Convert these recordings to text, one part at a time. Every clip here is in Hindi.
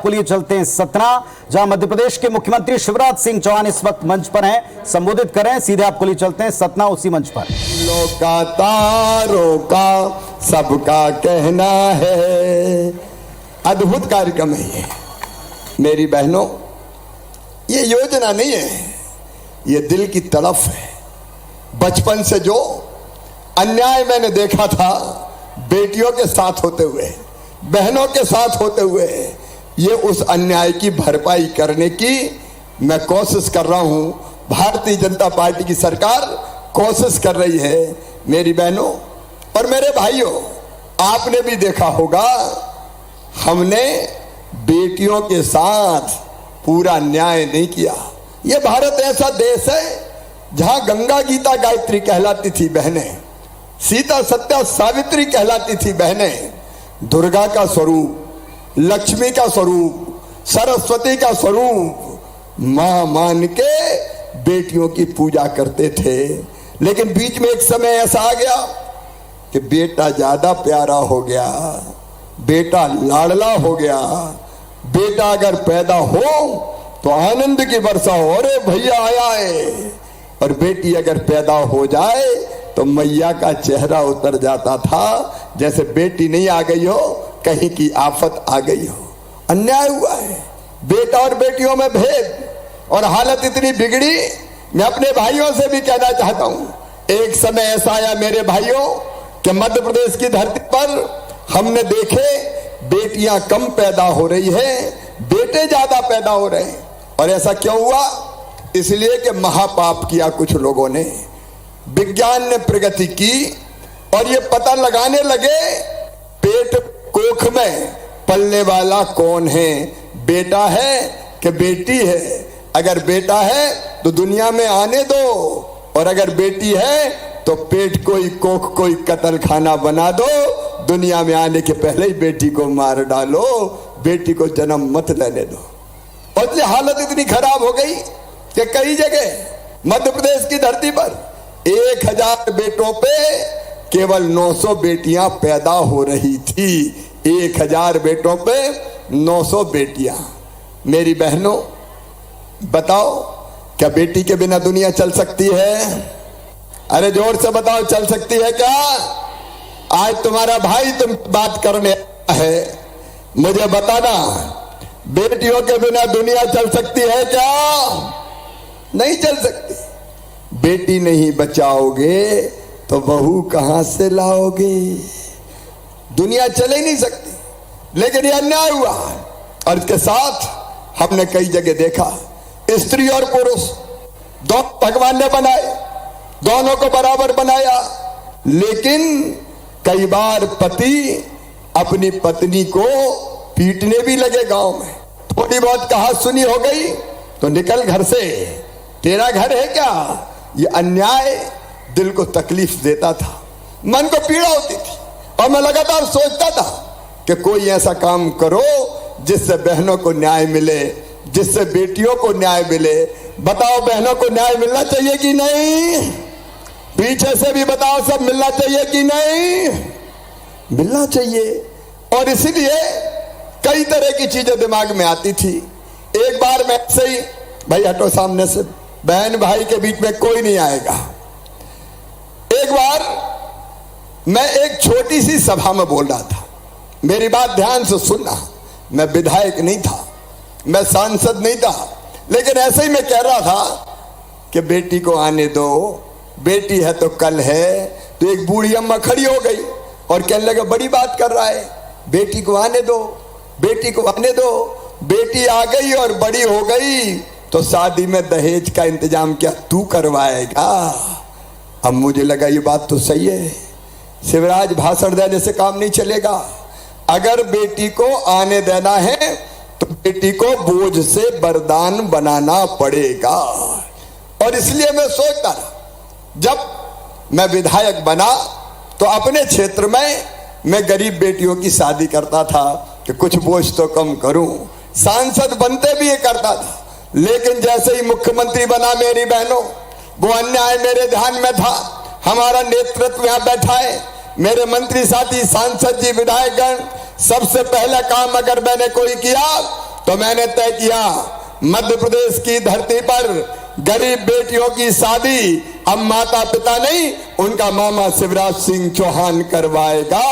आपको लिए चलते हैं सतना, जहां मध्य प्रदेश के मुख्यमंत्री शिवराज सिंह चौहान इस वक्त मंच पर हैं, संबोधित करें। सीधे आपको लिए चलते हैं सतना, उसी मंच पर। लोकातारों का सबका कहना है, अद्भुत कार्यक्रम है ये मेरी बहनों। ये योजना नहीं है, ये दिल की तड़फ है। बचपन से जो अन्याय मैंने देखा था बेटियों के साथ होते हुए, बहनों के साथ होते हुए, ये उस अन्याय की भरपाई करने की मैं कोशिश कर रहा हूं। भारतीय जनता पार्टी की सरकार कोशिश कर रही है। मेरी बहनों और मेरे भाइयों, आपने भी देखा होगा हमने बेटियों के साथ पूरा न्याय नहीं किया। ये भारत ऐसा देश है जहां गंगा गीता गायत्री कहलाती थी बहनें, सीता सत्या सावित्री कहलाती थी बहनें, दुर्गा का स्वरूप, लक्ष्मी का स्वरूप, सरस्वती का स्वरूप मां मान के बेटियों की पूजा करते थे। लेकिन बीच में एक समय ऐसा आ गया कि बेटा ज्यादा प्यारा हो गया, बेटा लाडला हो गया। बेटा अगर पैदा हो तो आनंद की वर्षा हो, अरे भैया आया है। और बेटी अगर पैदा हो जाए तो मैया का चेहरा उतर जाता था, जैसे बेटी नहीं आ गई हो, कहीं की आफत आ गई हो। अन्याय हुआ है, बेटा और बेटियों में भेद, और हालत इतनी बिगड़ी। मैं अपने भाइयों से भी कहना चाहता हूं, एक समय ऐसा आया मेरे भाइयों कि मध्य प्रदेश की धरती पर हमने देखे बेटियां कम पैदा हो रही है, बेटे ज्यादा पैदा हो रहे हैं। और ऐसा क्यों हुआ? इसलिए कि महापाप किया कुछ लोगों ने। विज्ञान ने प्रगति की और ये पता लगाने लगे पेट कोख में पलने वाला कौन है, बेटा है कि बेटी है। अगर बेटा है तो दुनिया में आने दो, और अगर बेटी है तो पेट कोई कोख कोई कत्ल खाना बना दो। दुनिया में आने के पहले ही बेटी को मार डालो, बेटी को जन्म मत लेने दो। और ये हालत इतनी खराब हो गई कि कई जगह मध्य प्रदेश की धरती पर 1000 बेटों पे केवल 900 बेटियां पैदा हो रही थी। 1000 बेटों पे 900 बेटियां। मेरी बहनों बताओ, क्या बेटी के बिना दुनिया चल सकती है? अरे जोर से बताओ, चल सकती है क्या? आज तुम्हारा भाई तुम बात करने है, मुझे बताना, बेटियों के बिना दुनिया चल सकती है क्या? नहीं चल सकती। बेटी नहीं बचाओगे तो बहू कहां से लाओगे? दुनिया चल ही नहीं सकती। लेकिन यह अन्याय हुआ, और इसके साथ हमने कई जगह देखा स्त्री और पुरुष दोनों भगवान ने बनाए, दोनों को बराबर बनाया। लेकिन कई बार पति अपनी पत्नी को पीटने भी लगे। गांव में थोड़ी बहुत कहा सुनी हो गई तो निकल घर से, तेरा घर है क्या? ये अन्याय दिल को तकलीफ देता था, मन को पीड़ा होती थी। और मैं लगातार सोचता था कि कोई ऐसा काम करो जिससे बहनों को न्याय मिले, जिससे बेटियों को न्याय मिले। बताओ, बहनों को न्याय मिलना चाहिए कि नहीं? पीछे से भी बताओ, सब मिलना चाहिए कि नहीं? मिलना चाहिए। और इसीलिए कई तरह की चीजें दिमाग में आती थी। एक बार मैं ऐसे ही, भाई हटो सामने से, बहन भाई के बीच में कोई नहीं आएगा। एक बार मैं एक छोटी सी सभा में बोल रहा था, मेरी बात ध्यान से सुनना। मैं विधायक नहीं था, मैं सांसद नहीं था, लेकिन ऐसे ही मैं कह रहा था कि बेटी को आने दो, बेटी है तो कल है। तो एक बूढ़ी अम्मा खड़ी हो गई और कहने लगे, बड़ी बात कर रहा है, बेटी को आने दो, बेटी को आने दो। बेटी आ गई और बड़ी हो गई तो शादी में दहेज का इंतजाम क्या तू करवाएगा? अब मुझे लगा ये बात तो सही है, शिवराज भाषण देने से काम नहीं चलेगा। अगर बेटी को आने देना है तो बेटी को बोझ से वरदान बनाना पड़ेगा। और इसलिए मैं सोचता रहा, जब मैं विधायक बना तो अपने क्षेत्र में मैं गरीब बेटियों की शादी करता था कि कुछ बोझ तो कम करूं। सांसद बनते भी ये करता था, लेकिन जैसे ही मुख्यमंत्री बना मेरी बहनों, वो अन्याय मेरे ध्यान में था। हमारा नेतृत्व यहाँ बैठा है, मेरे मंत्री साथी, सांसद जी, विधायकगण। सबसे पहला काम अगर मैंने कोई किया तो मैंने तय किया मध्य प्रदेश की धरती पर गरीब बेटियों की शादी अब माता पिता नहीं, उनका मामा शिवराज सिंह चौहान करवाएगा।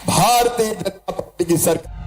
भारतीय जनता पार्टी की सरकार